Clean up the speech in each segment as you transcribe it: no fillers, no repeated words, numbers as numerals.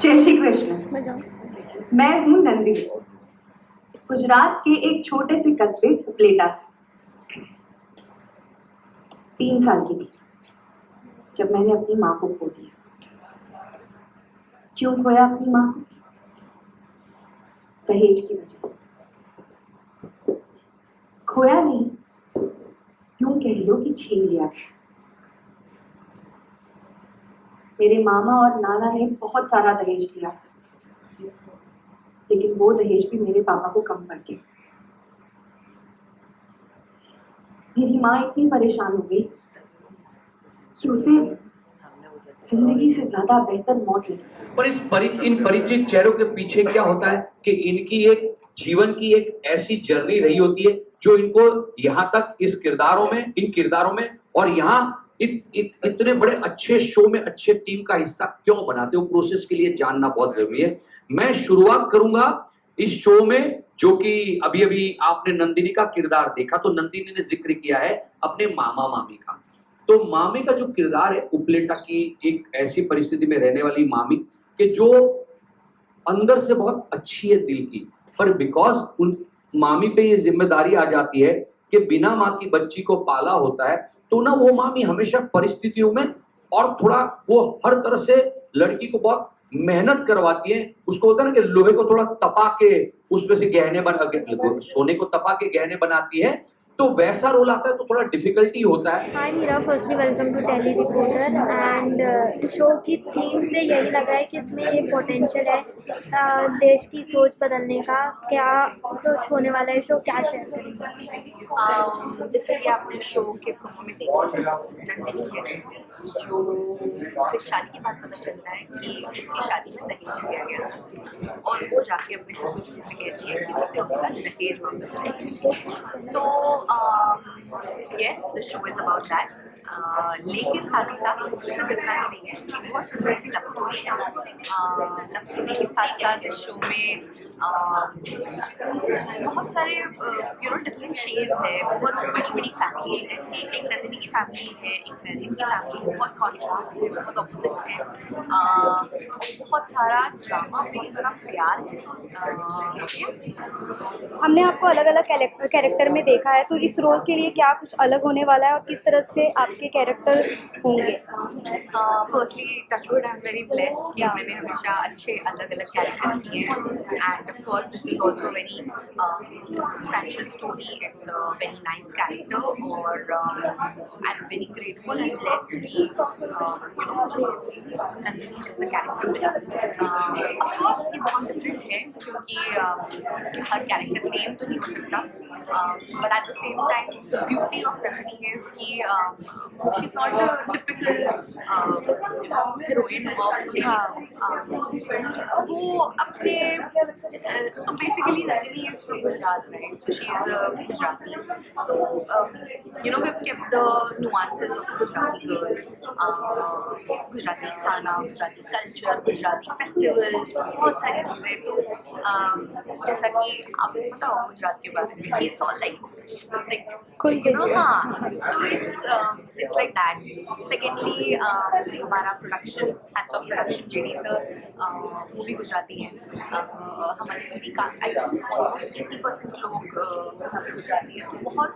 जय श्री कृष्ण। मैं हूँ नंदिनी, गुजरात के एक छोटे से कस्बे उपलेटा से। 3 साल की थी जब मैंने अपनी माँ को खो दिया। क्यों खोया अपनी माँ को? दहेज की वजह से। खोया नहीं, यूं कह लो कि छीन लिया गया। मेरे मामा और नाना ने बहुत सारा दहेज दिया था, लेकिन वो दहेज भी मेरे पापा को कम पड़ गया। मेरी माँ इतनी परेशान हो गई कि उसे जिंदगी से ज्यादा बेहतर मौत लगी। पर इन परिचित चेहरों के पीछे क्या होता है कि इनकी एक जीवन की एक ऐसी जर्नी रही होती है जो इनको यहाँ तक इन किरदारों में और यहाँ इतने बड़े अच्छे शो में अच्छे टीम का हिस्सा क्यों बनाते हो, प्रोसेस के लिए जानना बहुत जरूरी है। मैं शुरुआत करूंगा इस शो में, जो कि अभी आपने नंदिनी का किरदार देखा, तो नंदिनी ने जिक्र किया है अपने मामा मामी का। तो मामी का जो किरदार है, उपलेटा की एक ऐसी परिस्थिति में रहने वाली मामी कि जो अंदर से बहुत अच्छी है दिल की, पर बिकॉज उन मामी पे ये जिम्मेदारी आ जाती है कि बिना माँ की बच्ची को पाला होता है, तो ना वो मामी हमेशा परिस्थितियों में और थोड़ा वो हर तरह से लड़की को बहुत मेहनत करवाती है। उसको बोलता है ना कि लोहे को थोड़ा तपा के उसमें से सोने को तपा के गहने बनाती है, तो वैसा रोल आता है तो थोड़ा डिफिकल्टी होता है। Hi Meera, firstly welcome to tele reporter. And show की थीम से यही लग रहा है कि इसमें ये पोटेंशियल है देश की सोच बदलने का। क्या कुछ होने वाला है शो, क्या शेयर करेंगे? जैसे कि आपने शो के प्रोमो में देखा, नंदिनी है जो उसे शादी के बाद पता चलता है कि उसकी शादी में दहेज लिया गया और वो जाके अपने ससुर जी से कहती है कि उसे उसका दहेज वापस चाहिए। तो yes, the show is about that. लेकिन साथ ही साथ सिर्फ इतना ही नहीं है, एक बहुत सुंदर सी लव स्टोरी है। लव स्टोरी के साथ साथ इस शो में बहुत सारे डिफरेंट शेड्स है, बहुत बड़ी फैमिलीज है। एक नंदिनी की फैमिली है, एक नलिन की फैमिली है, बहुत कॉन्ट्रास्ट है, बहुत ऑपोजिट्स है, बहुत सारा ड्रामा, बहुत सारा प्यार है। हमने आपको अलग अलग कैरेक्टर में देखा है, तो इस रोल के लिए क्या कुछ अलग होने वाला है और किस तरह से आपके कैरेक्टर होंगे? Firstly touchwood, I am very blessed कि मैंने हमेशा अच्छे अलग अलग कैरेक्टर्स किए हैं। And of course this is also very substantial story, it's a very nice character और I am very grateful and blessed कि मुझे नंदिनी जैसा कैरेक्टर मिला। ऑफ कोर्स ये बहुत डिफरेंट है क्योंकि हर कैरेक्टर सेम तो नहीं हो सकता, but at the same time the beauty of Nandini is कि she is not a typical heroine of वो अपने so basically Nandini is from Gujarat, right? So she is a Gujarati, तो we have kept the nuances of Gujarati girl, Gujarati खाना, Gujarati culture, Gujarati festivals, बहुत सारी चीज़ें। तो जैसा कि आपको पता हो गुजरात के बारे में, इट्स ऑल लाइक हाँ, तो इट्स लाइक दैट। सेकेंडली हमारा production, hats off production, JD sir, वो भी गुजराती हैं। हमारी पूरी कास्ट, आई थिंक ऑलमोस्ट 80% लोग गुजराती हैं। तो बहुत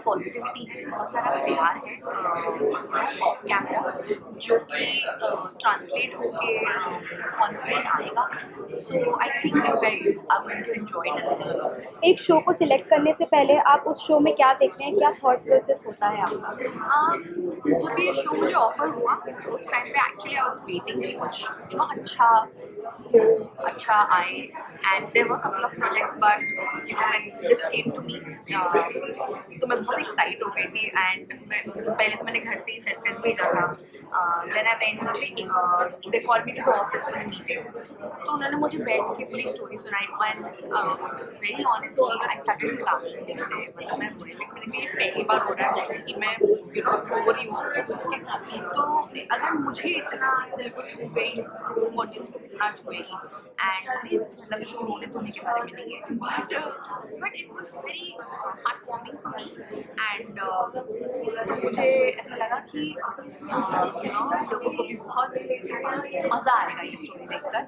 पॉजिटिविटी है, बहुत सारा प्यार है ऑफ कैमरा, जो कि ट्रांसलेट होके ऑन स्क्रीन आएगा। So I think you guys are going to enjoy it. एक शो को सिलेक्ट करने से पहले आप उस शो में क्या देखते हैं, क्या थॉट प्रोसेस होता है आपका? जब ये शो मुझे ऑफर हुआ उस टाइम पे एक्चुअली आई वाज वेटिंग कि कुछ अच्छा आए, and there were couple of projects, but when this came to me तो मैं बहुत एक्साइट हो गई थी। एंड पहले तो मैंने घर से ही सेट टेस्ट भेजा था, then I went, they called me to the office for the meeting. तो उन्होंने मुझे बैठ के पूरी स्टोरी सुनाई and very honestly I started crying. मतलब मैं बुरे लग, मैंने कहा पहली बार हो रहा है मुझे कि मैं रो रही हूँ सुन के। तो अगर मुझे इतना दिल को छू गई तो ऑडियंस को कितना छुएगी। really. And मतलब शो रोने धोने के बारे में नहीं है, but it was very heartwarming for me. And तो मुझे ऐसा लगा कि लोगों को भी बहुत मज़ा आएगा ये स्टोरी देखकर.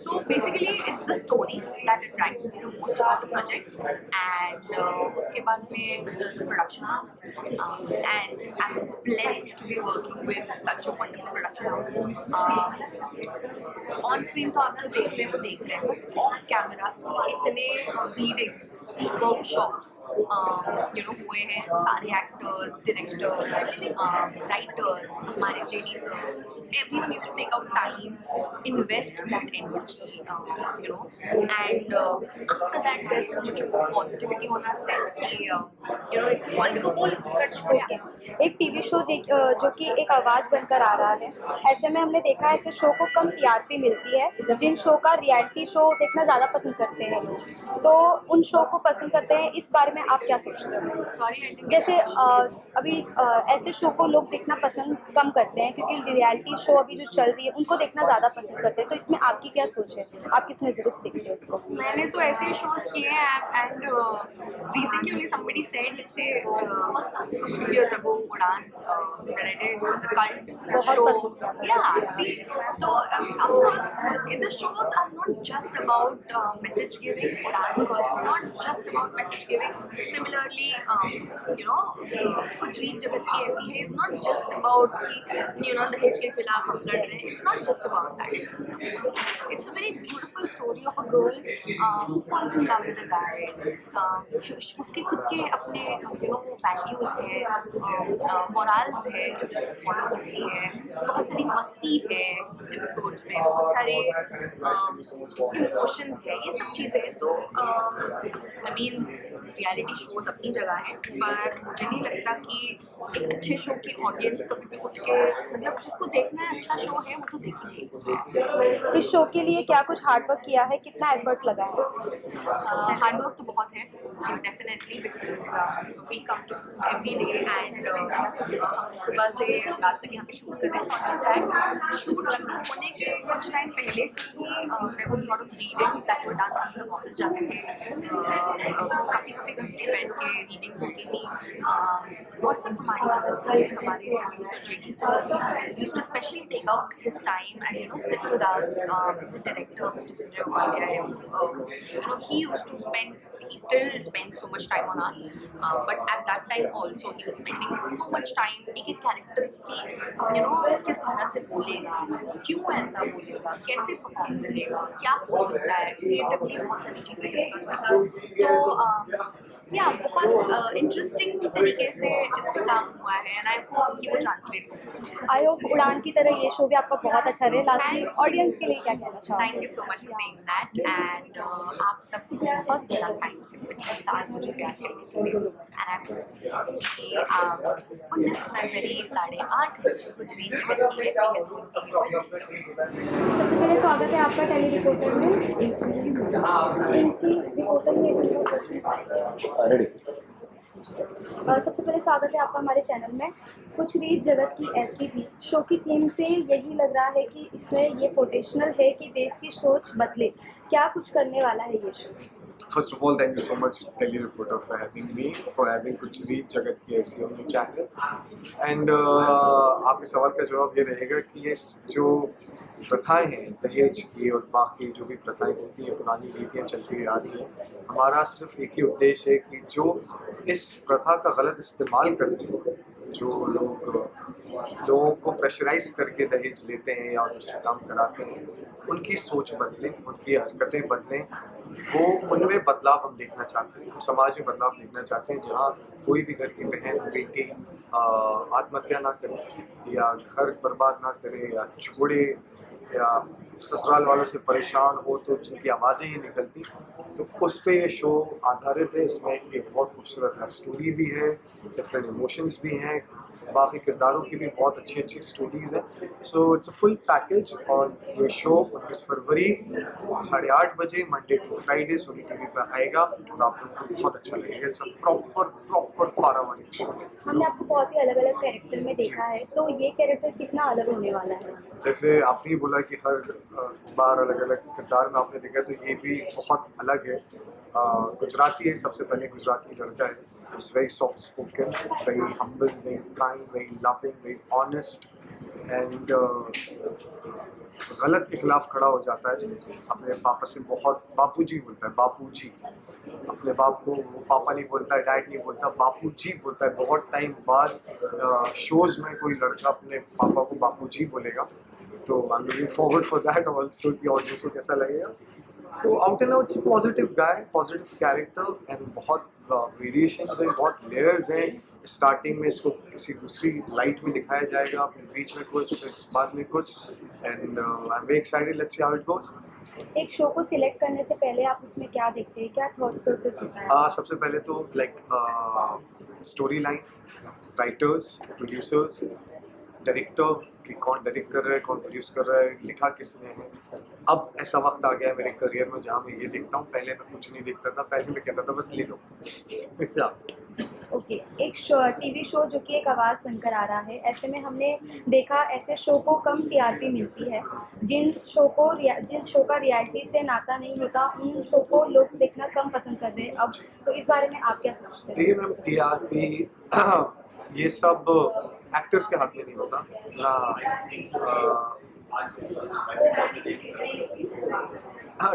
So basically it's the story that attracts me the most about the project. And उसके बाद में the production house, and I'm blessed to be working with such a wonderful production house. On screen तो आप जो देख रहे हैं वो देख रहे हैं, ऑफ कैमरा इतने रीडिंग्स, वर्कशॉप्स हुए हैं. सारे एक्टर्स, डायरेक्टर्स, राइटर्स, हमारे JD sir, everyone used to take out time, invest that energy, and after that there's so much positivity on our set कि it's wonderful. ओके, एक TV show जो कि एक आवाज़ बनकर आ रहा है, ऐसे में हमने देखा है ऐसे शो को कम टीआरपी मिलती है, जिन शो का रियलिटी शो देखना ज़्यादा पसंद करते हैं लोग, तो उन शो को पसंद करते हैं. इस बारे में आप क्या सोचते हो? Sorry, जैसे अभी ऐसे शो को लोग देखना पसंद कम करते हैं क्योंकि रियलिटी शो अभी जो चल रही है उनको देखना ज़्यादा पसंद करते हैं, तो इसमें आपकी क्या सोच है? आप किस नज़र से देखते हो उसको? मैंने तो ऐसे शोज किए हैं, and recently only somebody said इससे few years ago उड़ान that I did was a cult बहुत show. पसंद किया. Yeah, see, so of course the shows are not just about message giving. Udan is also not just about message giving. Similarly, कुछ रीत जगत की ऐसी है, it's not just about कि दहेज के खिलाफ हम लड़ रहे हैं. It's not just about that. It's a very beautiful story of a girl who falls in love with a guy. उसके खुद के अपने values है, morals है जिसको फॉलो करती है. बहुत सारी मस्ती है एपिसोड्स में, बहुत सारे इमोशंस है, ये सब चीज़ें. तो आई मीन रियलिटी शोज अपनी जगह है, पर मुझे नहीं लगता कि एक अच्छे शो की ऑडियंस कभी भी उठ के, मतलब जिसको देखना है अच्छा शो है वो तो देखेंगे. इस शो के लिए क्या कुछ हार्डवर्क किया है, कितना एफर्ट लगा है? हार्डवर्क तो बहुत है definitely, because we come to shoot every day, and सुबह से रात तक यहाँ पे शूट कर रहे हैं. नॉट जस्ट दैट, शूट शुरू होने के कुछ टाइम पहले से ही there were lot of readings that were done. हम सब ऑफिस जाते थे, काफ़ी घंटे बैठ के रीडिंग्स होती थी. और सिर्फ हमारी मदद के लिए हमारे producer JD sir used to specially take out his time and sit with us. The director mister Sanjay Upadhyay, he used to spend, he still spends so much time on us, but at that time also he was spending so much time एक एक character की किस तरह से बोलेगा, क्यों ऐसा बोलेगा, कैसे परफॉर्म करेगा, क्या हो सकता है, क्रिएटिवली बहुत सारी चीज़ें डिस्कस होती. तो या बहुत इंटरेस्टिंग तरीके से इस पर काम हुआ है, एंड आई होप कि वो ट्रांसलेट हो. आई होप उड़ान की तरह ये शो भी आपका बहुत अच्छा रहे. लास्टली ऑडियंस के लिए क्या कहना चाहोगे? Thank you so much for saying that, and आप सबको बहुत बड़ा थैंक यू इतने साल मुझे प्यार करने के लिए. एंड आई होप कि आप 19 फरवरी 8:30 बजे गुजरी जगत की ऐसी है सुनती है. सबसे पहले स्वागत है आपका टेली रिपोर्टर में. इनकी रिपोर्टर में रेडी. सबसे पहले स्वागत है आपका हमारे चैनल में. कुछ रीत जगत की ऐसी भी शो की थीम से यही लग रहा है कि इसमें ये पोटेंशियल है कि देश की सोच बदले. क्या कुछ करने वाला है ये show? First of all, thank you so much, Delhi Reporter, for having me, for having कुछ रीत जगत की ऐसी on your channel. And आपके सवाल का जवाब ये रहेगा कि ये जो प्रथाएं हैं दहेज की और बाकी जो भी प्रथाएं होती हैं, पुरानी रीतियाँ चलती आ रही हैं, हमारा सिर्फ एक ही उद्देश्य है कि जो इस प्रथा का गलत इस्तेमाल करते हैं, जो लोगों को प्रेशराइज करके दहेज लेते हैं या दूसरे काम कराते हैं, उनकी सोच बदलें, उनकी हरकतें बदलें. वो उनमें बदलाव हम देखना चाहते हैं. हम समाज में बदलाव देखना चाहते हैं जहाँ कोई भी घर की बहन बेटी आत्महत्या ना करे या घर बर्बाद ना करे या छोड़े या ससुराल वालों से परेशान हो तो जिनकी आवाज़ें ही निकलती. तो उस पर ये शो आधारित है. इसमें एक बहुत खूबसूरत लव स्टोरी भी है, डिफरेंट इमोशंस भी हैं, बाकी किरदारों की भी बहुत अच्छी अच्छी स्टोरीज़ हैं. So it's a full package. और ये शो 19 फरवरी 8:30 बजे Monday to Friday Sony TV पर आएगा और आप लोगों को बहुत अच्छा लगेगा. इट्स अ प्रॉपर पारिवारिक शो. हमने आपको बहुत ही अलग अलग कैरेक्टर में देखा है, तो ये कैरेक्टर कितना अलग होने वाला है? जैसे आपने ही बोला कि हर बार अलग अलग किरदार में आपने देखा, तो ये भी बहुत अलग है। गुजराती है, सबसे पहले गुजराती लड़का है। It's very soft spoken, very humble, very kind, very loving, very honest and गलत के खिलाफ खड़ा हो जाता है। अपने पापा से बहुत बापूजी बोलता है, बापूजी। अपने बाप को वो पापा नहीं बोलता है, डैड नहीं बोलता, बापूजी बोलता है। बहुत टाइम बाद शोज में कोई लड़का अपने पापा को बापूजी बोलेगा, तो I am looking forward for that also कि ऑडियंस को कैसा लगेगा। तो out and out positive guy, positive character and बहुत वेरिएशंस हैं, बहुत लेयर्स हैं। स्टार्टिंग में इसको किसी दूसरी लाइट में दिखाया जाएगा, फिर बीच में कुछ, फिर बाद में कुछ, and I am very excited, let's see how it goes. एक शो को सिलेक्ट करने से पहले आप उसमें क्या देखते हैं, क्या थॉट प्रोसेस होता है? सबसे पहले तो like story line, writers, producers, director कि कौन डायरेक्ट कर रहा है, कौन प्रोड्यूस कर रहा है, लिखा किसने है। अब ऐसा वक्त आ गया है मेरे करियर में जहाँ मैं ये देखता हूँ, पहले मैं कुछ नहीं देखता था, पहले मैं कहता था बस ले लो। ओके, एक शो, टीवी शो जो कि एक आवाज़ बनकर आ रहा है, ऐसे में हमने देखा ऐसे शो को कम टीआरपी मिलती है। जिन शो का रियलिटी से नाता नहीं होता, उन शो को लोग देखना कम पसंद कर रहे हैं अब। तो इस बारे में आप क्या सोचते हैं? देखिए मैम, टीआरपी ये सब एक्टर्स के हाथ में नहीं होता ना।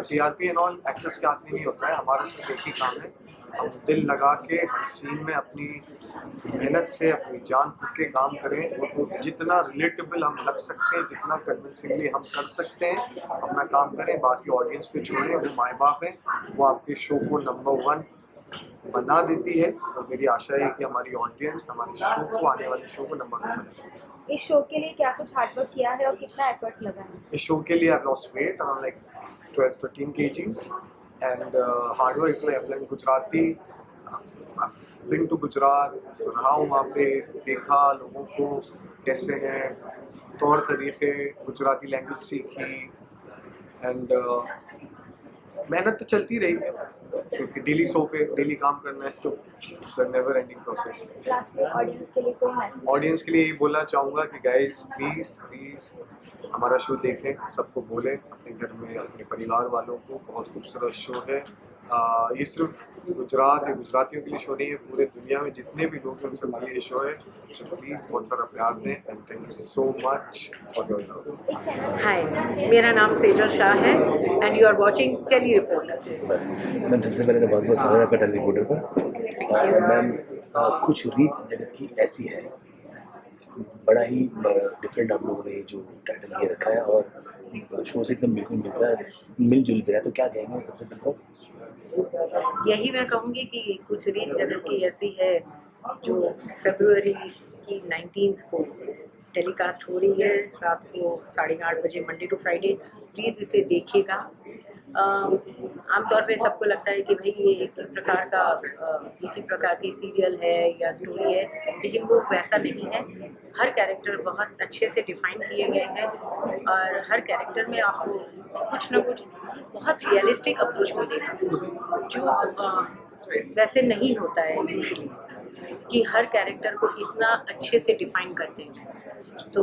टीआरपी एंड ऑल एक्टर्स के हाथ में नहीं होता है। हमारा सिर्फ एक ही काम है, हम दिल लगा के हर सीन में अपनी मेहनत से, अपनी जान फूंक के काम करें। जितना रिलेटेबल हम लग सकते हैं, जितना कन्विंसिंगली हम कर सकते हैं, अपना काम करें। बाकी ऑडियंस पे छोड़ें, वो माँ बाप हैं, वो आपके शो को नंबर 1 बना देती है। और मेरी आशा है कि हमारी ऑडियंस हमारे शो को, आने वाले शो को नंबर 1 बनाए। इस शो के लिए क्या कुछ हार्डवर्क किया है और कितना एफर्ट लगा है? इस शो के लिए I lost weight around like 12-13 kgs and hard work इसलिए अपने गुजराती बिन टू गुजरात रहा हूँ, वहाँ पे देखा लोगों को कैसे हैं, तौर तरीके, गुजराती लैंग्वेज सीखी एंड मेहनत तो चलती रही है क्योंकि डेली शो पे डेली काम करना है, तो it's a never ending process. Last में ऑडियंस के लिए कोई मैसेज? ऑडियंस के लिए यही बोलना चाहूँगा कि गाइस प्लीज़ हमारा शो देखें, सबको बोलें, अपने घर में अपने परिवार वालों को। बहुत खूबसूरत शो है। ये सिर्फ गुजरात या गुजरातियों के लिए शो नहीं है, पूरे दुनिया में जितने भी लोग हैं उन सब के लिए शो है। सो प्लीज़ बहुत सारा प्यार दें and thank you so much for your love. Hi, मेरा नाम सेजल शाह है and you are watching tele reporter. Ma'am सबसे पहले तो बहुत बहुत स्वागत है आपका टेली रिपोर्टर पर। मैम कुछ रीत जगत की ऐसी है, बड़ा ही डिफरेंट आप लोगों ने जो टाइटल ये रखा है और शो से एकदम बिल्कुल मिलजुल गया, तो क्या कहेंगे सबसे पहले तो? यही मैं कहूँगी कि कुछ रीत जगत की ऐसी है जो फरवरी की 19 को टेलीकास्ट हो रही है रात को 8:30 बजे, मंडे टू फ्राइडे। प्लीज़ इसे देखिएगा। आमतौर पे सबको लगता है कि भाई ये एक ही प्रकार की सीरियल है या स्टोरी है, लेकिन वो वैसा नहीं है। हर कैरेक्टर बहुत अच्छे से डिफाइन किए गए हैं और हर कैरेक्टर में आपको कुछ ना कुछ बहुत रियलिस्टिक अप्रोच मिलेगा जो वैसे नहीं होता है यूजुअली, कि हर कैरेक्टर को इतना अच्छे से डिफाइन करते हैं। तो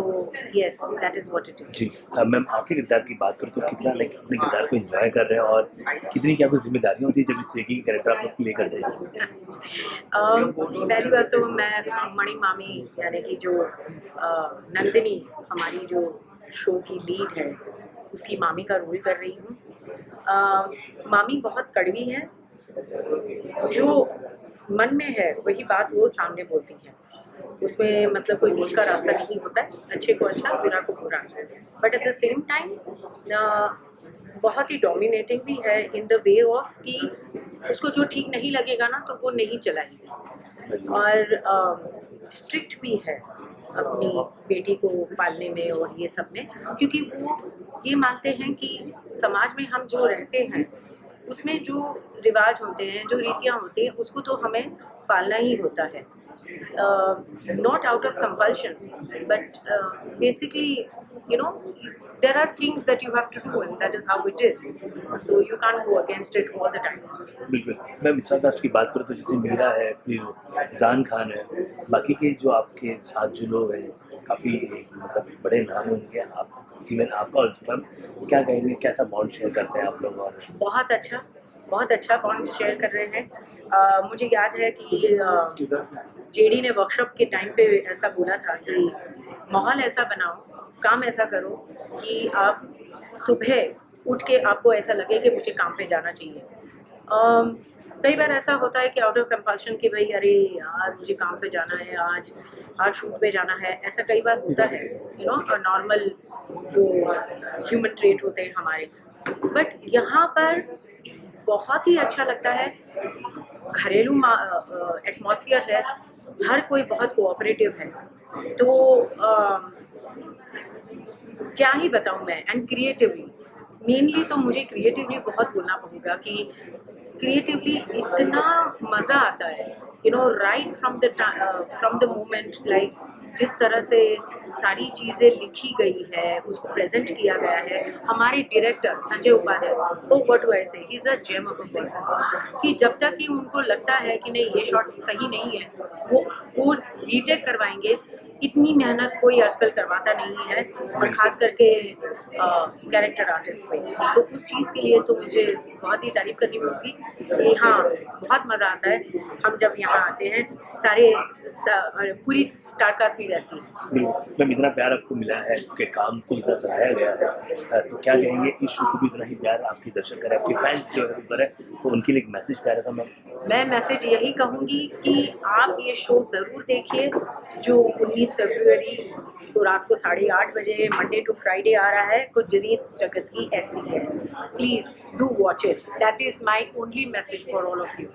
yes, that is what it is. जी मैम, आपके किरदार की बात करूँ तो कितना अपने किरदार को एंजॉय कर रहे हैं और कितनी क्या कुछ जिम्मेदारियाँ होती है जब इस तरीके की कैरेक्टर आप लोग प्ले करते हैं? पहली बात तो मैं मणि मामी यानी कि जो नंदिनी हमारी जो शो की लीड है उसकी मामी का रोल कर रही हूँ। मामी बहुत कड़वी है, जो मन में है वही बात वो सामने बोलती है। उसमें मतलब कोई बीच का रास्ता नहीं होता है, अच्छे को अच्छा, बुरा को बुरा। But at the same time बहुत ही डोमिनेटिंग भी है इन द वे ऑफ कि उसको जो ठीक नहीं लगेगा ना तो वो नहीं चलाएगी, और स्ट्रिक्ट भी है अपनी बेटी को पालने में और ये सब में, क्योंकि वो ये मानते हैं कि समाज में हम जो रहते हैं उसमें जो रिवाज होते हैं, जो रीतियाँ होती हैं, उसको तो हमें पालना ही होता है। Not out of compulsion, but basically, you know, there are things that you have to do and that is how it is. So you can't go against it all the time. बिल्कुल। मैं Mishra cast की बात करूँ तो जैसे मीरा है, फिर जान खान है, बाकी के जो आपके साथ जो लोग हैं काफ़ी मतलब बड़े नाम होंगे आप, इवन आपका ऑल्सो मैम, क्या कहेंगे, कैसा बॉन्ड शेयर करते हैं आप लोग? और बहुत अच्छा बॉन्ड शेयर कर रहे हैं। मुझे याद है कि जेडी ने वर्कशॉप के टाइम पे ऐसा बोला था कि माहौल ऐसा बनाओ, काम ऐसा करो कि आप सुबह उठ के आपको ऐसा लगे कि मुझे काम पे जाना चाहिए। कई बार ऐसा होता है कि आउट ऑफ कंपल्शन कि भाई अरे यार मुझे काम पे जाना है, आज शूट पे जाना है, ऐसा कई बार होता है, यू नो, नॉर्मल जो ह्यूमन ट्रेट होते हैं हमारे। बट यहाँ पर बहुत ही अच्छा लगता है, घरेलू एटमॉस्फेयर है, हर कोई बहुत कोऑपरेटिव है, तो क्या ही बताऊँ मैं। एंड क्रिएटिवली, मेनली तो मुझे क्रिएटिवली बहुत बोलना पड़ेगा कि क्रिएटिवली इतना मज़ा आता है, you know, right from the moment, like जिस तरह से सारी चीज़ें लिखी गई है, उसको प्रेजेंट किया गया है। हमारे डायरेक्टर संजय उपाध्याय, वो what do I say, he is a gem of a person, कि जब तक कि उनको लगता है कि नहीं ये शॉट सही नहीं है, वो रीटेक करवाएंगे। इतनी मेहनत कोई आजकल करवाता नहीं है, और ख़ास करके कैरेक्टर आर्टिस्ट पे, तो उस चीज़ के लिए तो मुझे बहुत ही तारीफ़ करनी होगी कि हाँ, बहुत मज़ा आता है हम जब यहाँ आते हैं। पूरी स्टार कास्ट भी वैसी है। मैम, इतना प्यार आपको मिला है, आपके काम को इतना सराहाया गया है, तो क्या कहेंगे इस शो को भी इतना ही प्यार आपके दर्शक करें, आपके फैंस जो है ऊपर है, तो उनके लिए एक मैसेज प्यारा सा मैम? मैं मैसेज यही कहूँगी कि आप ये शो ज़रूर देखिए, जो 19 फरवरी को रात को 8:30 बजे मंडे टू फ्राइडे आ रहा है। कुछ रीत जगत की ऐसी है, please do watch it, that is my only message for all of you.